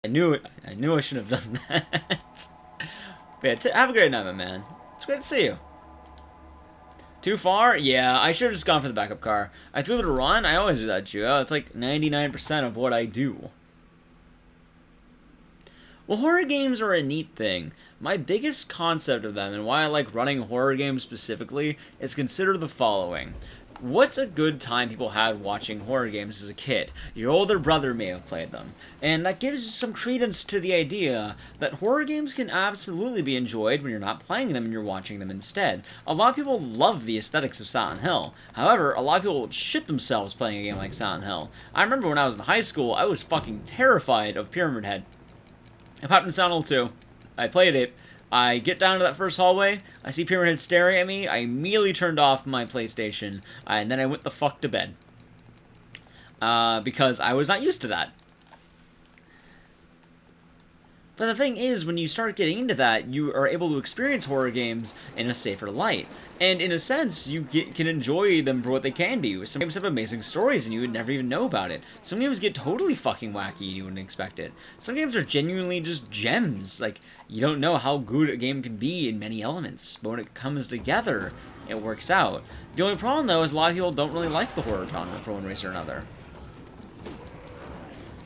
I knew it. I knew I should have done that. But yeah, have a great night, my man. It's great to see you. Too far? Yeah, I should have just gone for the backup car. I threw it a run. I always do that, Gio. It's like 99% of what I do. Well, horror games are a neat thing. My biggest concept of them, and why I like running horror games specifically, is consider the following. What's a good time people had watching horror games as a kid? Your older brother may have played them. And that gives some credence to the idea that horror games can absolutely be enjoyed when you're not playing them and you're watching them instead. A lot of people love the aesthetics of Silent Hill. However, a lot of people shit themselves playing a game like Silent Hill. I remember when I was in high school, I was fucking terrified of Pyramid Head. I popped in Silent Hill 2. I played it. I get down to that first hallway. I see Pyramid Head staring at me. I immediately turned off my PlayStation. And then I went the fuck to bed. Because I was not used to that. But the thing is, when you start getting into that, you are able to experience horror games in a safer light. And in a sense, you can enjoy them for what they can be. Some games have amazing stories and you would never even know about it. Some games get totally fucking wacky and you wouldn't expect it. Some games are genuinely just gems. Like, you don't know how good a game can be in many elements. But when it comes together, it works out. The only problem, though, is a lot of people don't really like the horror genre for one reason or another.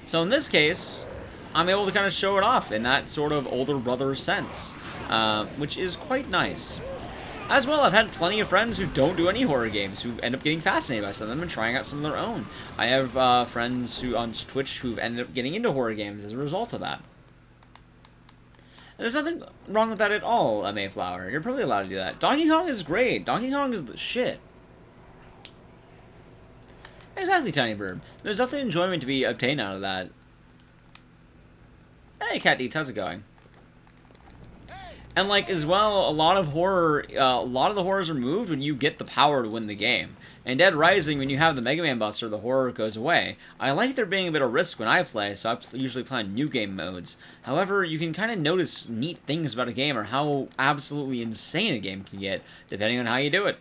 So in this case, I'm able to kind of show it off in that sort of older brother sense, which is quite nice. As well, I've had plenty of friends who don't do any horror games, who end up getting fascinated by some of them and trying out some of their own. I have friends who on Twitch who've ended up getting into horror games as a result of that. And there's nothing wrong with that at all, Mayflower. You're probably allowed to do that. Donkey Kong is great. Donkey Kong is the shit. Exactly, Tiny Bird. There's nothing enjoyment to be obtained out of that. Hey, Cat Deets, how's it going? And, like, as well, a lot of the horrors are removed when you get the power to win the game. In Dead Rising, when you have the Mega Man Buster, the horror goes away. I like there being a bit of risk when I play, so I usually play on new game modes. However, you can kind of notice neat things about a game or how absolutely insane a game can get, depending on how you do it.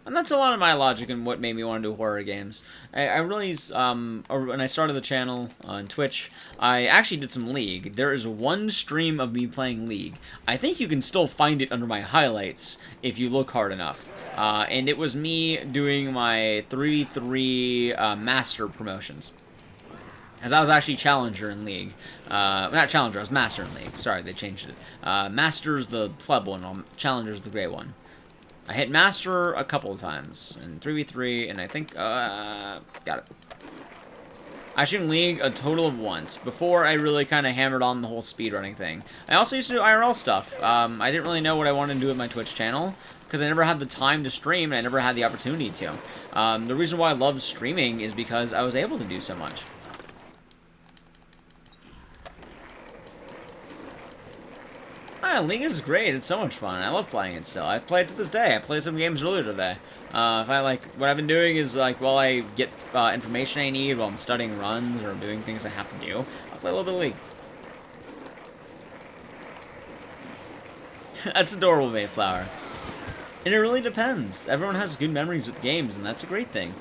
And that's a lot of my logic and what made me want to do horror games. I really, when I started the channel on Twitch, I actually did some League. There is one stream of me playing League. I think you can still find it under my highlights if you look hard enough. And it was me doing my 3v3 Master promotions. As I was actually Challenger in League. Not Challenger, I was Master in League. Sorry, they changed it. Master's the pleb one, Challenger's the great one. I hit Master a couple of times, in 3v3, and I think, got it. I shoot in League a total of once, before I really kind of hammered on the whole speedrunning thing. I also used to do IRL stuff. I didn't really know what I wanted to do with my Twitch channel, because I never had the time to stream, and I never had the opportunity to. The reason why I love streaming is because I was able to do so much. League is great. It's so much fun. I love playing it still. I play it to this day. I played some games earlier today. If I like, what I've been doing is like, while I get information I need while I'm studying runs or doing things I have to do, I'll play a little bit of League. That's adorable, Mayflower. And it really depends. Everyone has good memories with games, and that's a great thing.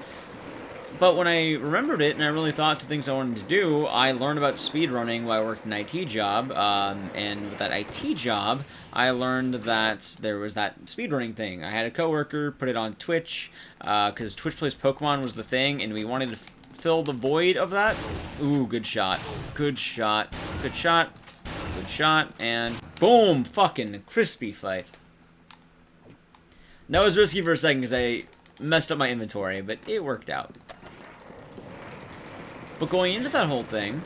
But when I remembered it and I really thought to things I wanted to do, I learned about speedrunning while I worked an IT job, and with that IT job, I learned that there was that speedrunning thing. I had a coworker put it on Twitch, because Twitch Plays Pokemon was the thing, and we wanted to fill the void of that. Ooh, good shot. Good shot. Good shot. Good shot, and boom! Fucking crispy fight. That was risky for a second because I messed up my inventory, but it worked out. But going into that whole thing,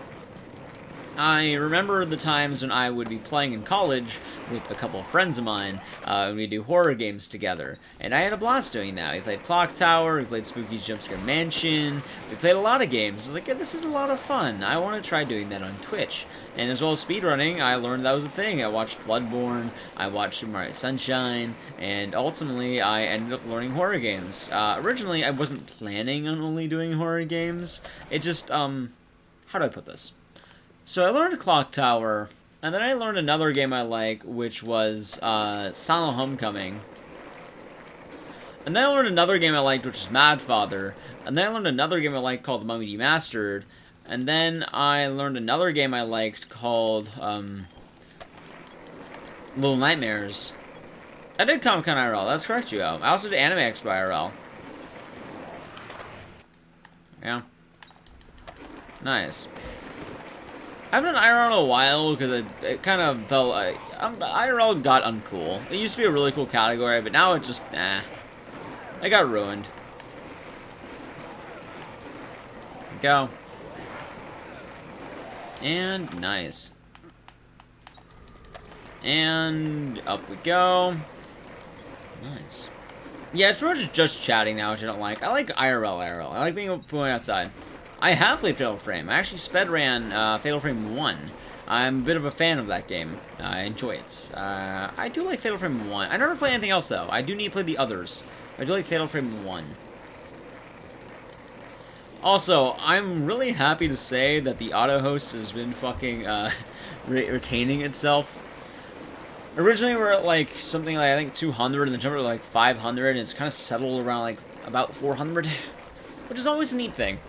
I remember the times when I would be playing in college with a couple of friends of mine, and we'd do horror games together. And I had a blast doing that. We played Clock Tower, we played Spooky's Jumpscare Mansion, we played a lot of games. I was like, yeah, this is a lot of fun. I want to try doing that on Twitch. And as well as speedrunning, I learned that was a thing. I watched Bloodborne, I watched Super Mario Sunshine, and ultimately I ended up learning horror games. Originally, I wasn't planning on only doing horror games. It just, how do I put this? So I learned Clock Tower, and then I learned another game I like, which was Silent Homecoming. And then I learned another game I liked, which is Mad Father. And then I learned another game I liked called The Mummy Demastered. And then I learned another game I liked called Little Nightmares. I did Comic-Con IRL, that's correct, Gio. I also did Anime Expo IRL. Yeah. Nice. I haven't done IRL in a while because it kind of felt like IRL got uncool. It used to be a really cool category, but now it's just it got ruined. Go. And nice. And up we go. Nice. Yeah, it's pretty much just chatting now, which I don't like. I like IRL. I like being going outside. I have played Fatal Frame. I actually sped ran Fatal Frame 1. I'm a bit of a fan of that game. I enjoy it. I do like Fatal Frame 1. I never play anything else, though. I do need to play the others. I do like Fatal Frame 1. Also, I'm really happy to say that the auto host has been fucking retaining itself. Originally, we were at like something like I think 200, and then jumped to like 500, and it's kind of settled around like about 400, which is always a neat thing.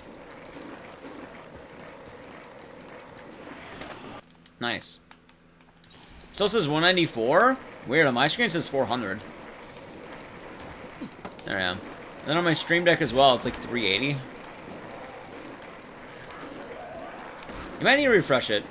Nice. Still says 194. Weird. On my screen it says 400. There I am. And then on my stream deck as well, it's like 380. You might need to refresh it.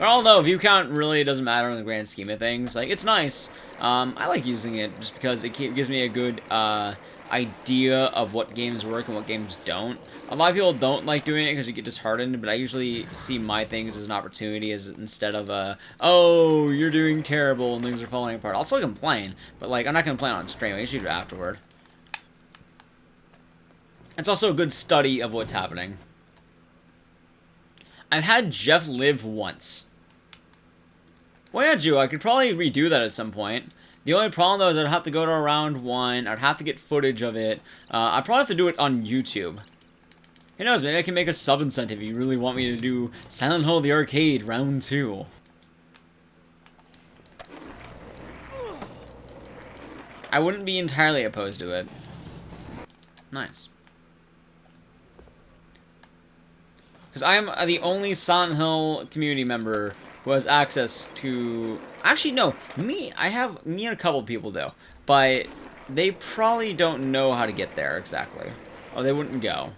But although view count really doesn't matter in the grand scheme of things, like it's nice. I like using it just because it gives me a good idea of what games work and what games don't. A lot of people don't like doing it because you get disheartened, but I usually see my things as an opportunity as instead of oh, you're doing terrible and things are falling apart. I'll still complain, but like I'm not gonna complain on stream. I usually do it afterward. It's also a good study of what's happening. I've had Jeff live once. Well, yeah, Jew, I could probably redo that at some point. The only problem, though, is I'd have to go to round 1. I'd have to get footage of it. I'd probably have to do it on YouTube. Who knows, maybe I can make a sub-incentive if you really want me to do Silent Hill the Arcade round 2. I wouldn't be entirely opposed to it. Nice. Because I am the only Silent Hill community member who has access to... Actually, no. Me and a couple people, though. But they probably don't know how to get there, exactly. Or they wouldn't go.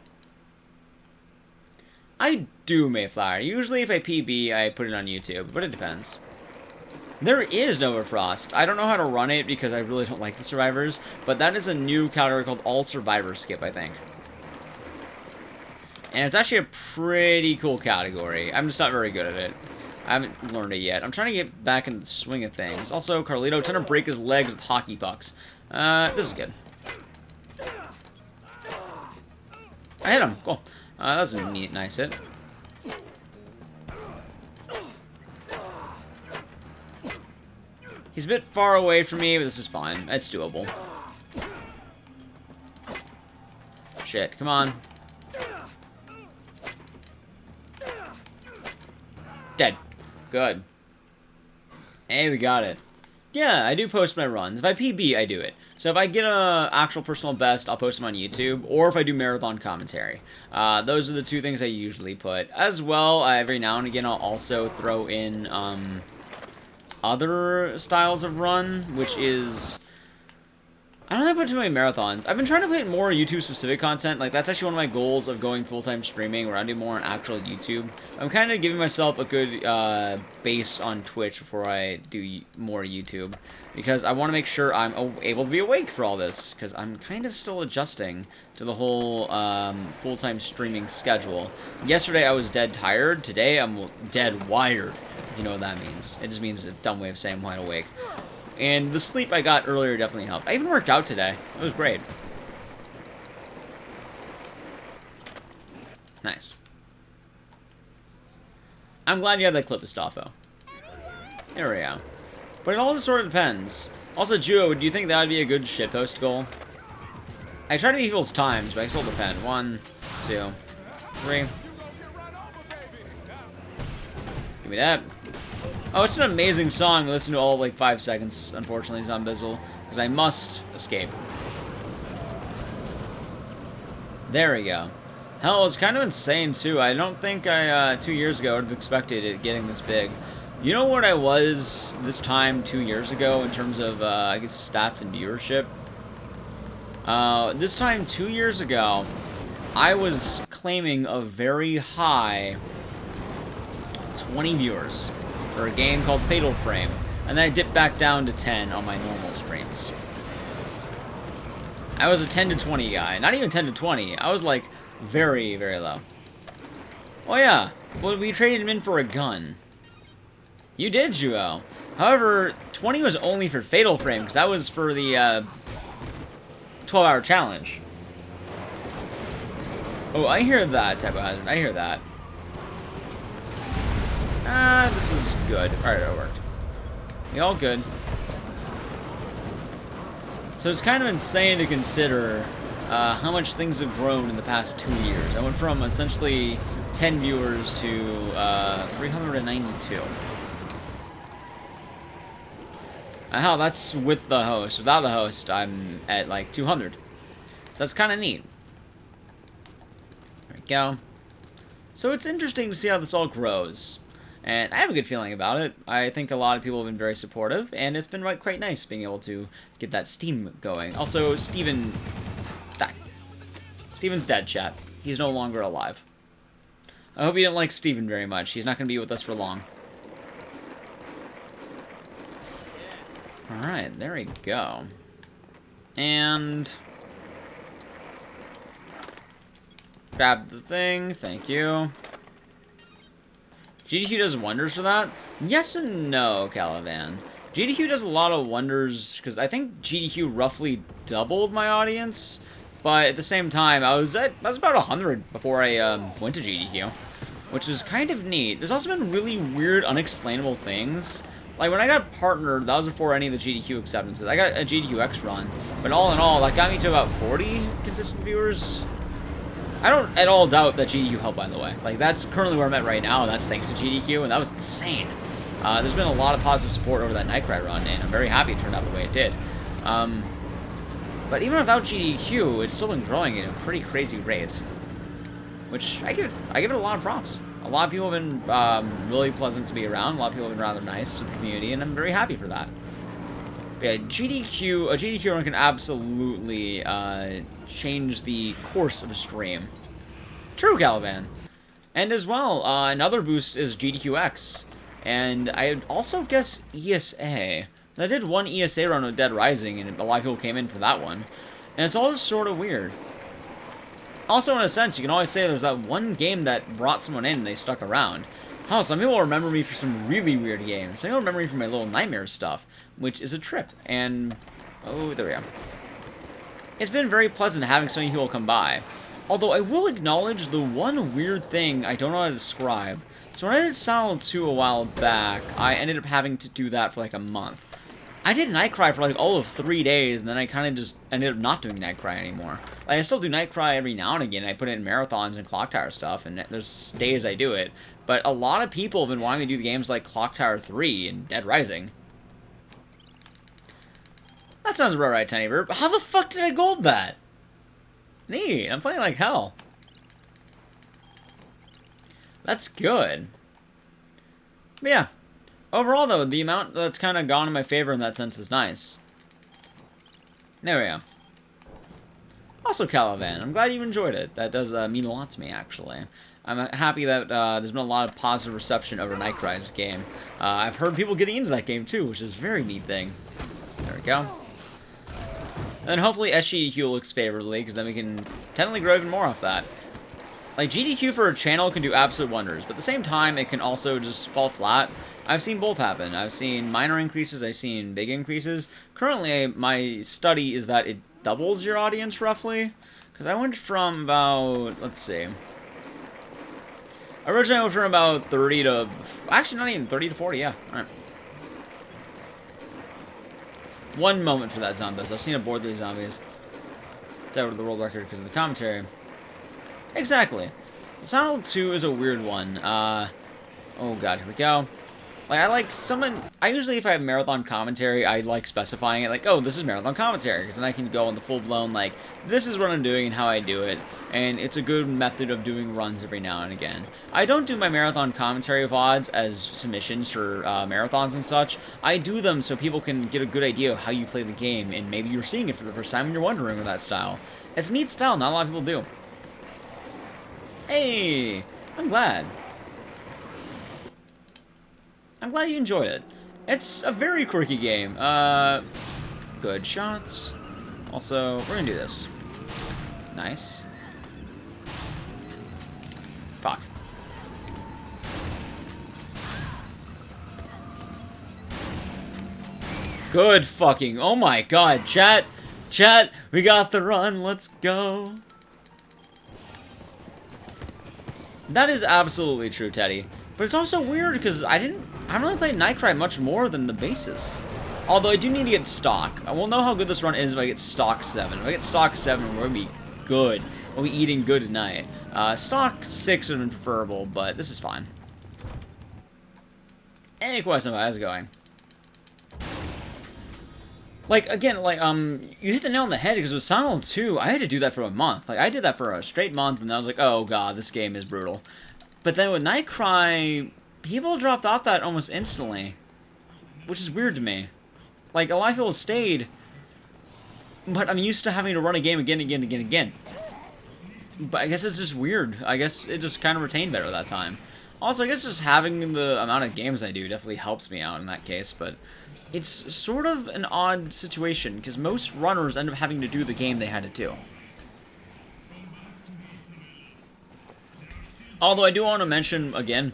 I do Mayflower. Usually if I PB, I put it on YouTube. But it depends. There is Nova Frost. I don't know how to run it because I really don't like the survivors. But that is a new category called All Survivor Skip, I think. And it's actually a pretty cool category. I'm just not very good at it. I haven't learned it yet. I'm trying to get back in the swing of things. Also, Carlito trying to break his legs with hockey pucks. This is good. I hit him. Cool. That was a neat, nice hit. He's a bit far away from me, but this is fine. It's doable. Shit, come on. Dead. Good. Hey, we got it. Yeah, I do post my runs. If I PB, I do it. So if I get a actual personal best, I'll post them on YouTube, or if I do marathon commentary. Those are the two things I usually put. As well, every now and again, I'll also throw in other styles of run, which is... I don't think I put too many marathons. I've been trying to put more YouTube-specific content. Like, that's actually one of my goals of going full-time streaming, where I do more on actual YouTube. I'm kind of giving myself a good base on Twitch before I do more YouTube. Because I want to make sure I'm able to be awake for all this. Because I'm kind of still adjusting to the whole full-time streaming schedule. Yesterday, I was dead tired. Today, I'm dead wired. If you know what that means. It just means a dumb way of saying I'm wide awake. And the sleep I got earlier definitely helped. I even worked out today. It was great. Nice. I'm glad you had that clip of Staffo. There we go. But it all just sort of depends. Also, Juo, do you think that would be a good shitpost goal? I try to beat people's times, but I still depend. 1, 2, 3. Give me that. Oh, it's an amazing song. Listen to all like 5 seconds, unfortunately, Zombizzle, because I must escape. There we go. Hell, it's kind of insane, too. I don't think I, 2 years ago, would have expected it getting this big. You know what I was this time 2 years ago in terms of, I guess, stats and viewership? This time 2 years ago, I was claiming a very high 20 viewers for a game called Fatal Frame, and then I dipped back down to 10 on my normal streams. I was a 10 to 20 guy. Not even 10 to 20. I was like very, very low. Oh yeah, well, we traded him in for a gun. You did, Juo. However, 20 was only for Fatal Frame, because that was for the 12-hour challenge. Oh, I hear that, Typo Hazard. I hear that. This is good. Alright, it worked. We all good. So it's kind of insane to consider how much things have grown in the past 2 years. I went from essentially 10 viewers to 392. Hell, that's with the host. Without the host, I'm at like 200. So that's kind of neat. There we go. So it's interesting to see how this all grows. And I have a good feeling about it. I think a lot of people have been very supportive, and it's been quite nice being able to get that Steam going. Also, Steven died. Steven's dead, chat. He's no longer alive. I hope you didn't like Steven very much. He's not going to be with us for long. Alright, there we go. And grab the thing, thank you. GDQ does wonders for that? Yes and no, Calivan. GDQ does a lot of wonders, because I think GDQ roughly doubled my audience, but at the same time, I was about 100 before I went to GDQ, which is kind of neat. There's also been really weird, unexplainable things. Like, when I got partnered, that was before any of the GDQ acceptances. I got a GDQX run, but all in all, that got me to about 40 consistent viewers. I don't at all doubt that GDQ helped, by the way. Like, that's currently where I'm at right now, and that's thanks to GDQ, and that was insane. There's been a lot of positive support over that Nightcry run, and I'm very happy it turned out the way it did. But even without GDQ, it's still been growing at a pretty crazy rate. Which, I give it a lot of props. A lot of people have been really pleasant to be around. A lot of people have been rather nice with the community, and I'm very happy for that. But yeah, a GDQ run can absolutely change the course of a stream. True, Caliban. And as well, another boost is GDQX. And I also guess ESA. I did one ESA run with Dead Rising, and a lot of people came in for that one. And it's all just sort of weird. Also, in a sense, you can always say there's that one game that brought someone in and they stuck around. Oh, some people remember me for some really weird games. Some people remember me for my little nightmare stuff, which is a trip. And, oh, there we go. It's been very pleasant having so many people come by. Although, I will acknowledge the one weird thing I don't know how to describe. So when I did Silent 2 a while back, I ended up having to do that for like a month. I did Nightcry for like all of 3 days, and then I kind of just ended up not doing Nightcry anymore. Like, I still do Nightcry every now and again. I put it in marathons and Clock Tower stuff, and there's days I do it. But a lot of people have been wanting me to do the games like Clock Tower 3 and Dead Rising. That sounds about right, Tiny Bird. How the fuck did I gold that? Neat. I'm playing like hell. That's good. But yeah. Overall, though, the amount that's kind of gone in my favor in that sense is nice. There we go. Also, Calivan, I'm glad you enjoyed it. That does mean a lot to me, actually. I'm happy that there's been a lot of positive reception over Nightcry's game. I've heard people getting into that game, too, which is a very neat thing. There we go. And then hopefully SGDQ looks favorably, because then we can technically grow even more off that. Like, GDQ for a channel can do absolute wonders, but at the same time, it can also just fall flat. I've seen both happen. I've seen minor increases, I've seen big increases. Currently, my study is that it doubles your audience, roughly. Because I went from about, let's see. Originally, I went from about 30 to, actually not even 30 to 40, yeah. Alright. One moment for that zombies. I've seen a board these zombies. It's out of the world record because of the commentary. Exactly. Silent 2 is a weird one. Oh god, here we go. Like, I like someone... I usually, if I have marathon commentary, I like specifying it, like, oh, this is marathon commentary, because then I can go on the full-blown, like, this is what I'm doing and how I do it, and it's a good method of doing runs every now and again. I don't do my marathon commentary VODs as submissions for marathons and such. I do them so people can get a good idea of how you play the game, and maybe you're seeing it for the first time and you're wondering with that style. It's a neat style, not a lot of people do. Hey! I'm glad. I'm glad you enjoyed it. It's a very quirky game. Good shots. Also, we're gonna do this. Nice. Fuck. Good fucking, oh my god, chat, we got the run, let's go. That is absolutely true, Teddy. But it's also weird because I haven't really played Nightcry much more than the basis. Although I do need to get stock. I will know how good this run is if I get stock 7. If I get stock 7, we're going to be good. We'll be eating good tonight. Stock 6 would have been preferable, but this is fine. Any question about how's it going? Like, again, like, you hit the nail on the head because with Silent 2, I had to do that for a month. Like, I did that for a straight month, and I was like, oh god, this game is brutal. But then with Nightcry, people dropped off that almost instantly. Which is weird to me. Like, a lot of people stayed, but I'm used to having to run a game again, again. But I guess it's just weird. I guess it just kind of retained better that time. Also, I guess just having the amount of games I do definitely helps me out in that case, but it's sort of an odd situation, because most runners end up having to do the game they had to do. Although I do want to mention, again,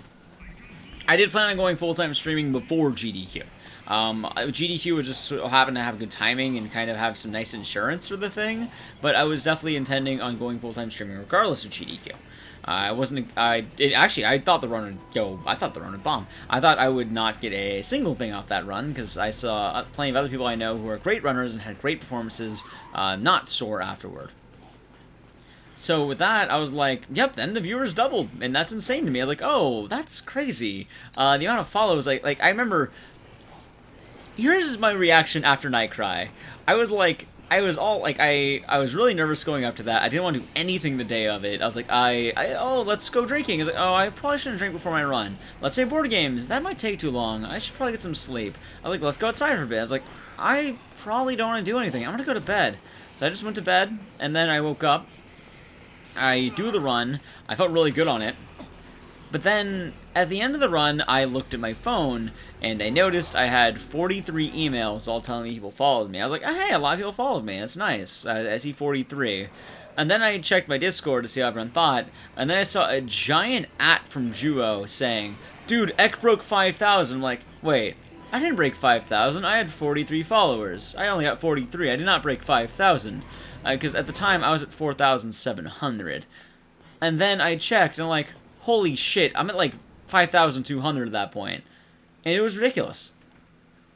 I did plan on going full-time streaming before GDQ. GDQ would just happen to have good timing and kind of have some nice insurance for the thing, but I was definitely intending on going full-time streaming regardless of GDQ. Actually, I thought the run would go, I thought the run would bomb. I thought I would not get a single thing off that run, because I saw plenty of other people I know who are great runners and had great performances not soar afterward. So with that, I was like, yep, then the viewers doubled, and that's insane to me. I was like, oh, that's crazy. The amount of follows, like I remember, here's my reaction after Nightcry. I was like, I was really nervous going up to that. I didn't want to do anything the day of it. I was like, oh, let's go drinking. I was like, oh, I probably shouldn't drink before my run. Let's play board games. That might take too long. I should probably get some sleep. I was like, let's go outside for a bit. I was like, I probably don't want to do anything. I'm going to go to bed. So I just went to bed, and then I woke up. I do the run. I felt really good on it. But then, at the end of the run, I looked at my phone, and I noticed I had 43 emails all telling me people followed me. I was like, oh, hey, a lot of people followed me. That's nice. I see 43. And then I checked my Discord to see how everyone thought, and then I saw a giant from Juo saying, dude, Ek broke 5,000. I'm like, wait, I didn't break 5,000. I had 43 followers. I only got 43. I did not break 5,000. Because at the time, I was at 4,700. And then I checked, and I'm like, holy shit, I'm at like 5,200 at that point. And it was ridiculous.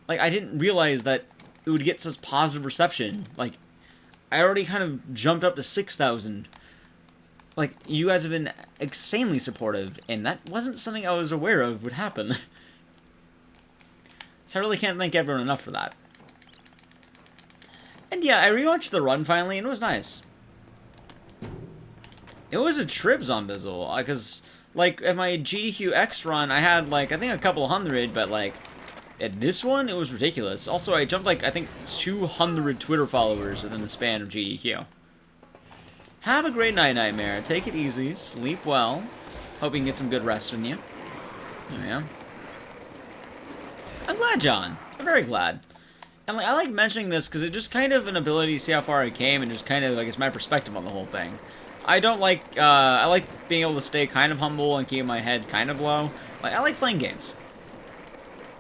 Like, I didn't realize that it would get such positive reception. Like, I already kind of jumped up to 6,000. Like, you guys have been insanely supportive, and that wasn't something I was aware of would happen. So I really can't thank everyone enough for that. And yeah, I rewatched the run finally, and it was nice. It was a trip, Zombizzle, because, like, at my GDQX run, I had, like, I think a couple hundred, but, like, at this one, it was ridiculous. Also, I jumped, like, I think 200 Twitter followers within the span of GDQ. Have a great night, Nightmare. Take it easy, sleep well. Hope you can get some good rest from you. There we go. I'm glad, John. I'm very glad. And like, I like mentioning this because it's just kind of an ability to see how far I came and just kind of like it's my perspective on the whole thing. I don't like, I like being able to stay kind of humble and keep my head kind of low. Like, I like playing games.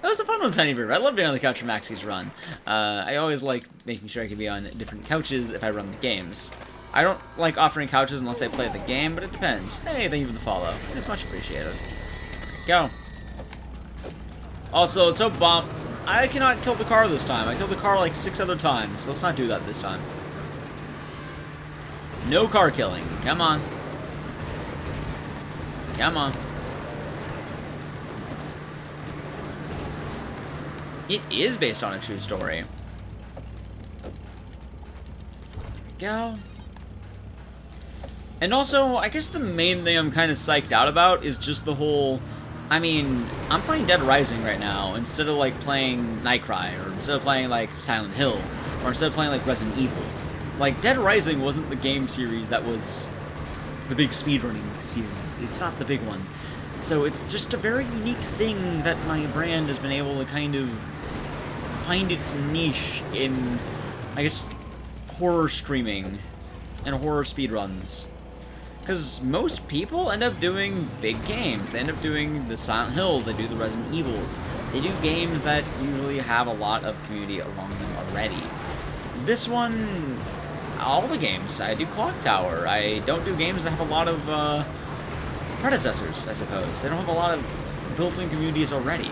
It was a fun one, Tiny Bird. I love being on the couch for Maxie's run. I always like making sure I can be on different couches if I run the games. I don't like offering couches unless I play the game, but it depends. Hey, thank you for the follow. It's much appreciated. Go. Also, it's so bomb. I cannot kill the car this time. I killed the car like 6 other times. Let's not do that this time. No car killing. Come on. Come on. It is based on a true story. Go. And also, I guess the main thing I'm kind of psyched out about is just the whole... I mean, I'm playing Dead Rising right now instead of, like, playing Nightcry, or instead of playing, like, Silent Hill, or instead of playing, like, Resident Evil. Like, Dead Rising wasn't the game series that was the big speedrunning series. It's not the big one. So it's just a very unique thing that my brand has been able to kind of find its niche in, I guess, horror streaming and horror speedruns. Because most people end up doing big games. They end up doing the Silent Hills, they do the Resident Evils. They do games that usually have a lot of community along them already. This one, all the games. I do Clock Tower. I don't do games that have a lot of predecessors, I suppose. They don't have a lot of built-in communities already.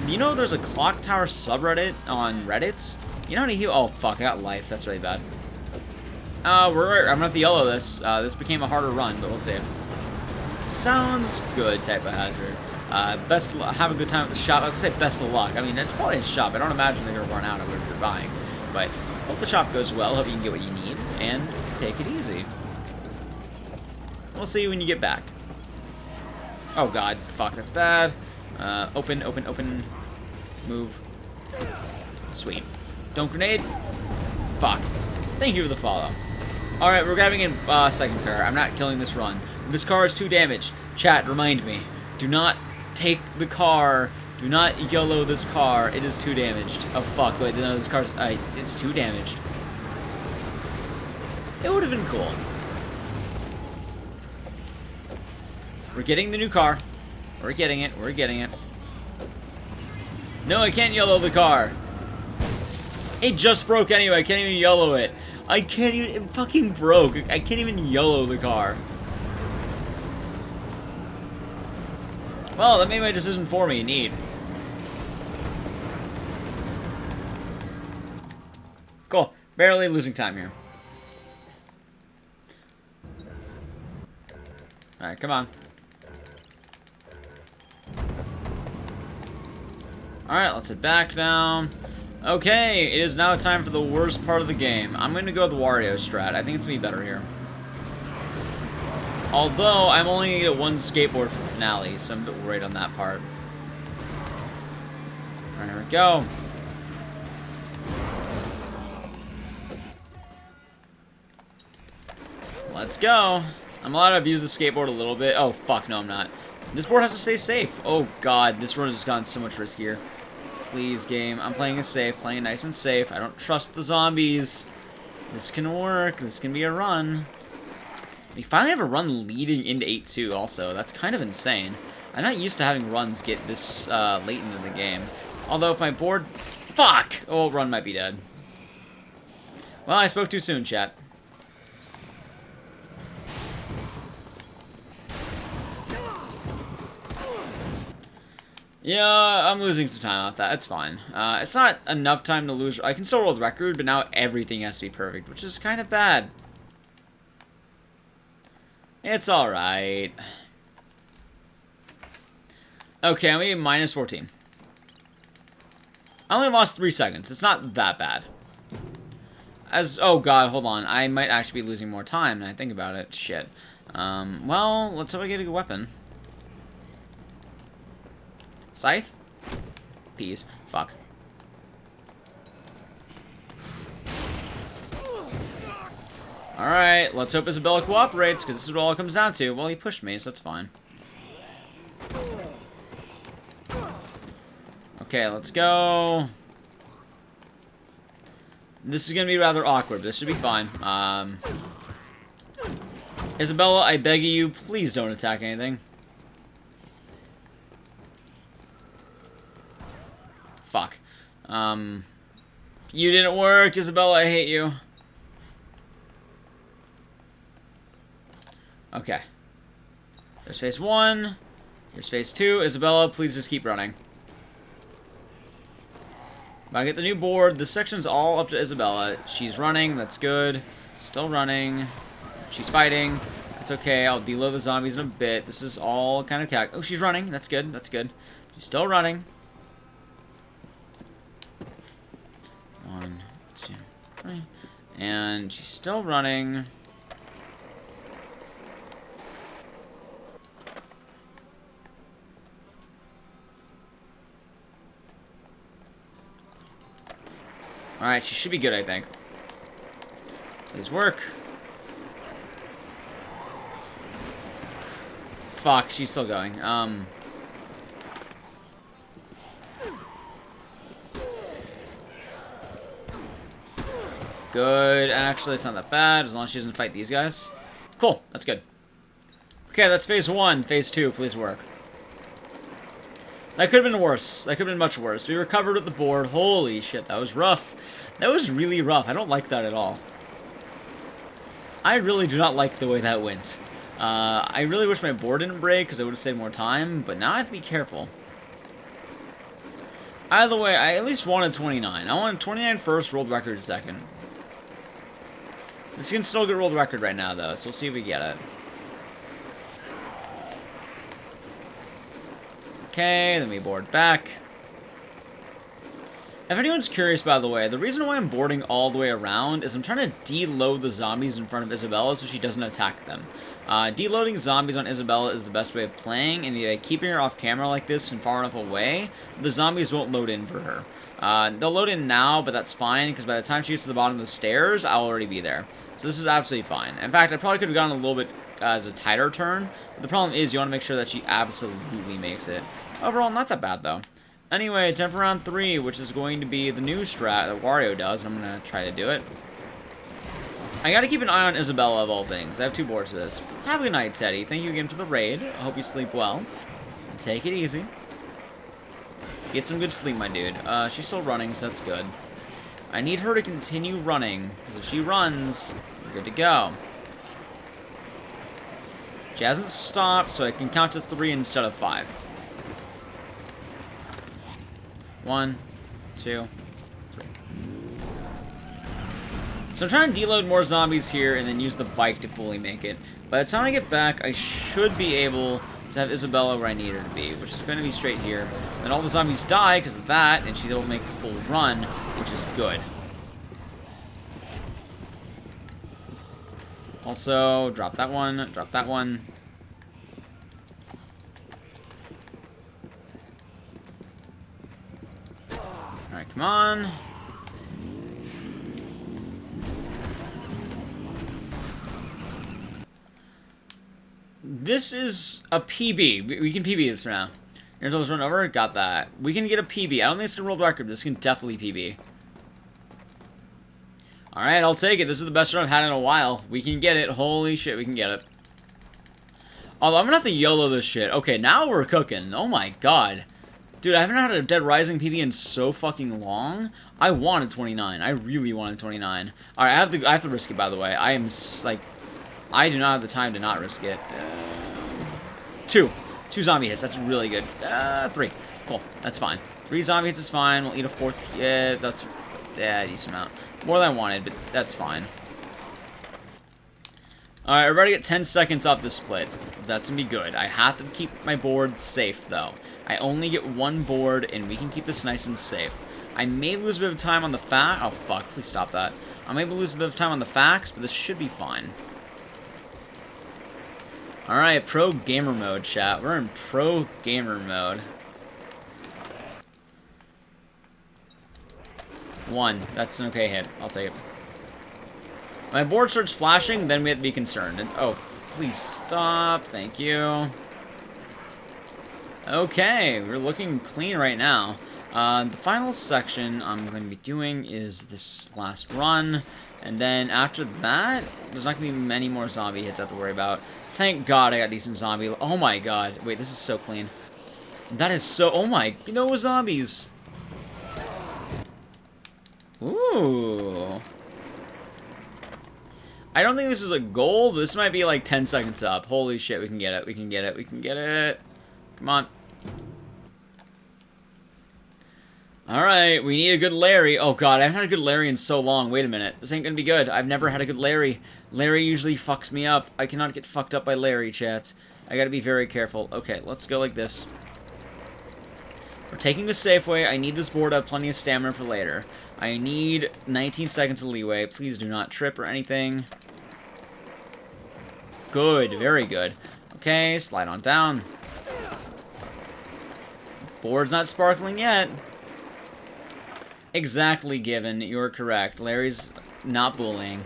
You know there's a Clock Tower subreddit on Reddit? You know how many oh fuck, I got life. That's really bad. I'm gonna have to yellow this. This became a harder run, but we'll see. Sounds good, type of hazard. Have a good time at the shop. I was gonna say best of luck. I mean, it's probably a shop. I don't imagine they're gonna run out of what you're buying. But hope the shop goes well. Hope you can get what you need and take it easy. We'll see you when you get back. Oh god, fuck, that's bad. Open. Move. Sweet. Don't grenade. Fuck. Thank you for the follow. Alright, we're grabbing in second car. I'm not killing this run. This car is too damaged. Chat, remind me. Do not take the car. Do not YOLO this car. It is too damaged. Oh fuck, wait, no, this car's... it's too damaged. It would have been cool. We're getting the new car. We're getting it. We're getting it. No, I can't YOLO the car. It just broke anyway. I can't even YOLO it. I can't even... It fucking broke. I can't even YOLO the car. Well, that made my decision for me. Neat. Cool. Barely losing time here. Alright, come on. Alright, let's head back now. Okay, it is now time for the worst part of the game. I'm going to go with Wario strat. I think it's going to be better here. Although, I'm only going to get one skateboard for the finale, so I'm a bit worried on that part. Alright, here we go. Let's go. I'm allowed to abuse the skateboard a little bit. Oh, fuck, no, I'm not. This board has to stay safe. Oh, God, this run has gotten so much riskier. Please, game. I'm playing it safe, playing it nice and safe. I don't trust the zombies. This can work. This can be a run. We finally have a run leading into 8-2 also. That's kind of insane. I'm not used to having runs get this late into the game. Although if my board... Fuck! Oh, run might be dead. Well, I spoke too soon, chat. Yeah, I'm losing some time off that. It's fine. It's not enough time to lose. I can still roll the record, but now everything has to be perfect, which is kind of bad. It's alright. Okay, I'm at minus 14. I only lost 3 seconds. It's not that bad. Oh god, hold on. I might actually be losing more time than I think about it. Shit. Well, let's hope I get a good weapon. Scythe? Peas. Fuck. Alright, let's hope Isabella cooperates, because this is what all it comes down to. Well, he pushed me, so that's fine. Okay, let's go. This is going to be rather awkward, but this should be fine. Isabella, I beg of you, please don't attack anything. Fuck. You didn't work, Isabella, I hate you. Okay. There's phase 1. Here's phase 2. Isabella, please just keep running. I get the new board. This section's all up to Isabella. She's running. That's good. Still running. She's fighting. That's okay. I'll deload the zombies in a bit. This is all kind of... Oh, she's running. That's good. That's good. She's still running. 2, 3. And she's still running. Alright, she should be good, I think. Please work. Fuck, she's still going. Good. Actually, it's not that bad, as long as she doesn't fight these guys. Cool, that's good. Okay, that's phase 1. Phase 2, please work. That could have been worse. That could have been much worse. We recovered with the board. Holy shit, that was rough. That was really rough. I don't like that at all. I really do not like the way that went. I really wish my board didn't break, because I would have saved more time, but now I have to be careful. Either way, I at least wanted 29. I wanted 29 first, world record second. This can still get world record right now, though, so we'll see if we get it. Okay, then we board back. If anyone's curious, by the way, the reason why I'm boarding all the way around is I'm trying to deload the zombies in front of Isabella so she doesn't attack them. Deloading zombies on Isabella is the best way of playing, and by keeping her off camera like this and far enough away, the zombies won't load in for her. They'll load in now, but that's fine, because by the time she gets to the bottom of the stairs, I'll already be there. So this is absolutely fine. In fact, I probably could have gone a little bit as a tighter turn, but the problem is you want to make sure that she absolutely makes it. Overall, not that bad, though. Anyway, time for round 3, which is going to be the new strat that Wario does. I'm going to try to do it. I gotta keep an eye on Isabella, of all things. I have 2 boards for this. Have a good night, Teddy. Thank you again for the raid. I hope you sleep well. Take it easy. Get some good sleep, my dude. She's still running, so that's good. I need her to continue running, because if she runs, we're good to go. She hasn't stopped, so I can count to 3 instead of 5. 1, 2, 3. So I'm trying to deload more zombies here and then use the bike to fully make it. By the time I get back, I should be able to have Isabella where I need her to be, which is going to be straight here. Then all the zombies die because of that, and she's able to make the full run, which is good. Also, drop that one, drop that one. Alright, come on. This is a PB. We can PB this now. Here's run over. Got that. We can get a PB. I don't think it's a world record. This can definitely PB. Alright, I'll take it. This is the best run I've had in a while. We can get it. Holy shit, we can get it. Although, I'm gonna have to YOLO this shit. Okay, now we're cooking. Oh my god. Dude, I haven't had a Dead Rising PB in so fucking long. I wanted 29. I really wanted 29. Alright, I have to risk it, by the way. I am, like... I do not have the time to not risk it. 2 zombie hits. That's really good. 3. Cool. That's fine. 3 zombie hits is fine. We'll eat a 4th. Yeah, that's a decent amount. More than I wanted, but that's fine. Alright, everybody get 10 seconds off this split. That's gonna be good. I have to keep my board safe, though. I only get 1 board, and we can keep this nice and safe. I may lose a bit of time on the facts. Oh, fuck. Please stop that. I may lose a bit of time on the facts, but this should be fine. Alright, pro gamer mode, chat. We're in pro gamer mode. 1. That's an okay hit. I'll take it. My board starts flashing, then we have to be concerned. And, oh, please stop. Thank you. Okay, we're looking clean right now. The final section I'm going to be doing is this last run. And then after that, there's not going to be many more zombie hits I have to worry about. Thank God I got decent zombie. Oh my god. Wait, this is so clean. That is so... Oh my... No zombies. Ooh. I don't think this is a goal, but this might be like 10 seconds up. Holy shit, we can get it. We can get it. We can get it. Come on. Alright, we need a good Larry. Oh god, I haven't had a good Larry in so long. Wait a minute. This ain't gonna be good. I've never had a good Larry. Larry usually fucks me up. I cannot get fucked up by Larry, chat. I gotta be very careful. Okay, let's go like this. We're taking the safe way. I need this board to have plenty of stamina for later. I need 19 seconds of leeway. Please do not trip or anything. Good, very good. Okay, slide on down. Board's not sparkling yet. Exactly, Given. You're correct. Larry's not bullying.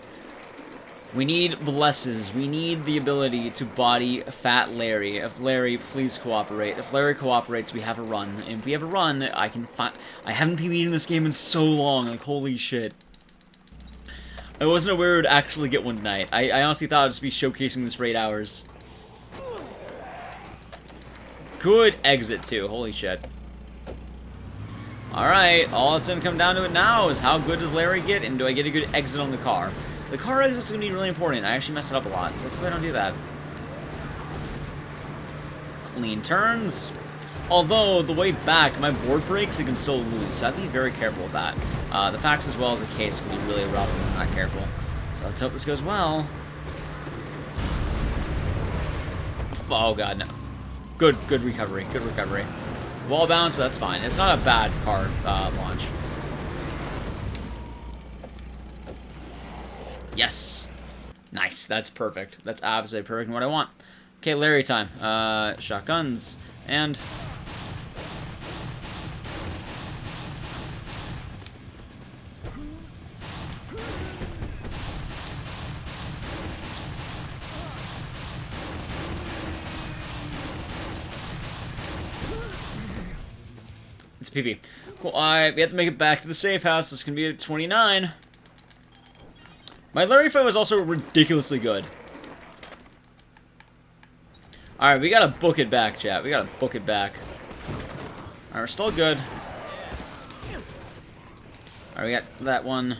We need blesses. We need the ability to body Fat Larry. If Larry, please cooperate. If Larry cooperates, we have a run. And if we have a run, I can find... I haven't PvP'd in this game in so long. Like, holy shit. I wasn't aware it would actually get one tonight. I honestly thought I'd just be showcasing this for 8 hours. Good exit, too. Holy shit. Alright, all that's gonna come down to it now is how good does Larry get, and do I get a good exit on the car? The car exit's gonna be really important. I actually messed it up a lot, so let's go ahead and do that. Clean turns. Although, the way back, my board breaks, I can still lose, so I have to be very careful with that. The facts as well as the case can be really rough if I'm not careful. So let's hope this goes well. Oh god, no. Good recovery, good recovery. Wall bounce, but that's fine. It's not a bad car launch. Yes. Nice, that's perfect. That's absolutely perfect and what I want. Okay, Larry time. Shotguns, and... It's PB. Cool, we have to make it back to the safe house. This is going to be at 29. My Larry fight was also ridiculously good. Alright, we gotta book it back, chat. We gotta book it back. Alright, we're still good. Alright, we got that one.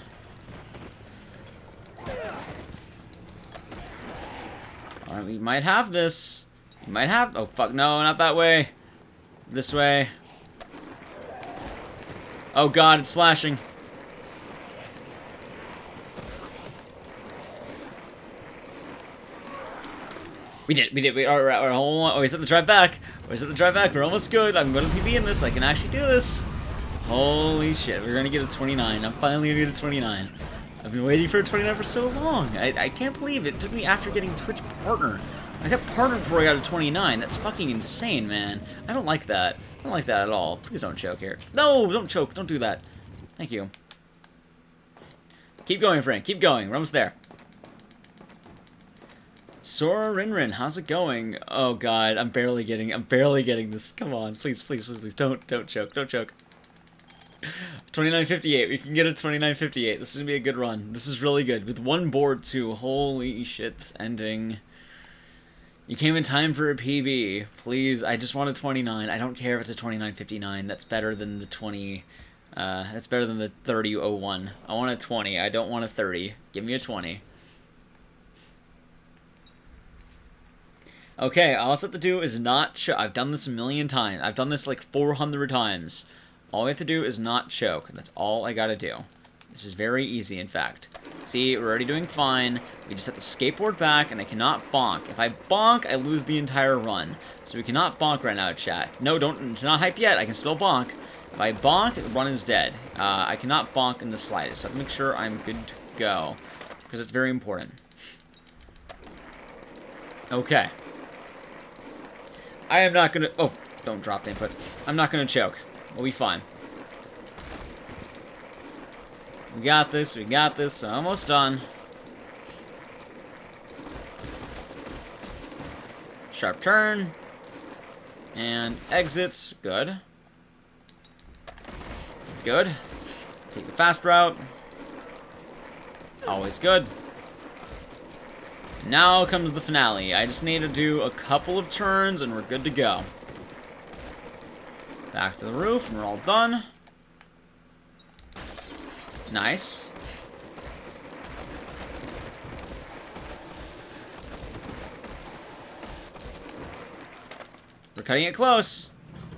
Alright, we might have this. We might have... Oh, fuck, no, not that way. This way. Oh god, it's flashing. We did. Alright, hold on. Oh, he's at the drive back. We're almost good. I'm going to PB in this. I can actually do this. Holy shit, we're going to get a 29. I'm finally going to get a 29. I've been waiting for a 29 for so long. I can't believe it took me after getting Twitch partner. I got partner before I got a 29. That's fucking insane, man. I don't like that. I don't like that at all. Please don't choke here. No, don't choke. Don't do that. Thank you. Keep going, Frank. Keep going. We're almost there. Sora Rinrin, how's it going? Oh god, I'm barely getting this. Come on, please, don't choke, don't choke. 29.58, we can get a 29.58. This is gonna be a good run. This is really good. With one board too. Holy shit, it's ending. You came in time for a PB. Please, I just want a 29. I don't care if it's a 29.59. That's better than the 20. That's better than the 30.01. I want a 20. I don't want a 30. Give me a 20. Okay, all I have to do is not choke. I've done this a million times. I've done this like 400 times. All we have to do is not choke. That's all I gotta do. This is very easy, in fact. See, we're already doing fine. We just have to skateboard back, and I cannot bonk. If I bonk, I lose the entire run. So we cannot bonk right now, chat. No, don't not hype yet. I can still bonk. If I bonk, the run is dead. I cannot bonk in the slightest. So I have to make sure I'm good to go, because it's very important. Okay. I am not gonna... Oh, don't drop the input. I'm not gonna choke. We'll be fine. We got this, almost done. Sharp turn. And exits, good. Good. Take the fast route. Always good. Now comes the finale. I just need to do a couple of turns and we're good to go. Back to the roof and we're all done. Nice. We're cutting it close.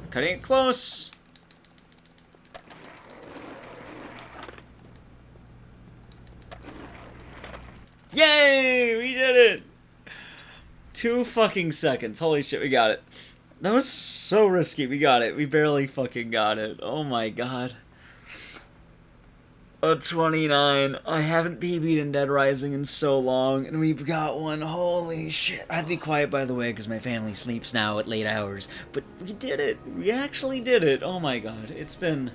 We're cutting it close. Yay! We did it! 2 fucking seconds. Holy shit, we got it. That was so risky. We got it. We barely fucking got it. Oh my god. A 29. I haven't PB'd in Dead Rising in so long, and we've got one. Holy shit. I have to be quiet, by the way, because my family sleeps now at late hours. But we did it. We actually did it. Oh my god. It's been...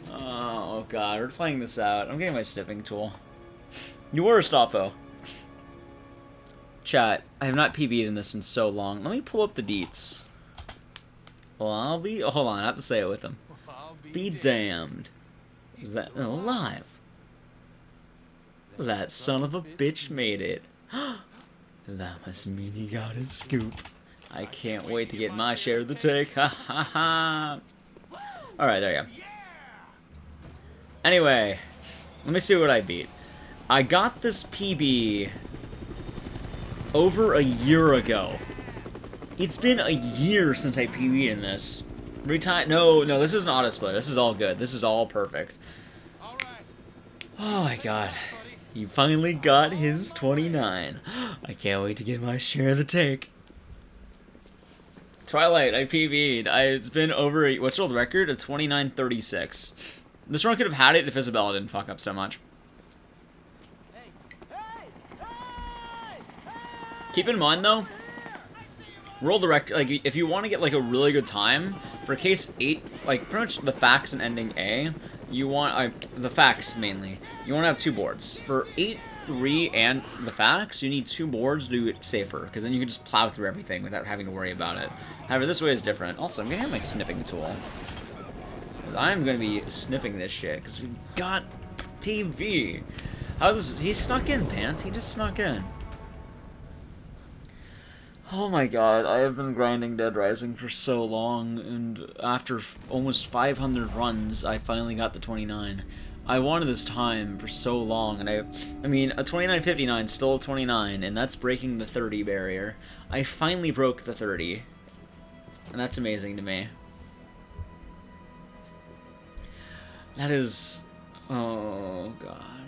Oh god, we're playing this out. I'm getting my snipping tool. You were a Stoffo. Chat, I have not PB'd in this in so long. Let me pull up the deets. Well, I'll be... Oh, hold on, I have to say it with him. Be damned. Is that alive? That son of a bitch made it. That must mean he got his scoop. I can't wait to get my share of the take. Ha ha ha. Alright, there you go. Anyway, let me see what I beat. I got this PB over a year ago. It's been a year since I PB'd in this. No, this isn't auto split. This is all good. This is all perfect. Oh my god. He finally got his 29. I can't wait to get my share of the take. Twilight, I PB'd. It's been over what's the old record? A 29:36. This run could have had it if Isabella didn't fuck up so much. Keep in mind though, world record, like if you want to get like a really good time for case 8, like pretty much the facts and ending A, you want the facts mainly. You want to have 2 boards for 8, 3, and the facts. You need 2 boards to do it safer, because then you can just plow through everything without having to worry about it. However, this way is different. Also, I'm gonna have my snipping tool, because I'm gonna be snipping this shit. Because we got TV. He snuck in, Pants. He just snuck in. Oh my god, I have been grinding Dead Rising for so long, and after almost 500 runs, I finally got the 29. I wanted this time for so long, and I mean, a 29.59 still a 29, and that's breaking the 30 barrier. I finally broke the 30, and that's amazing to me. That is... Oh god.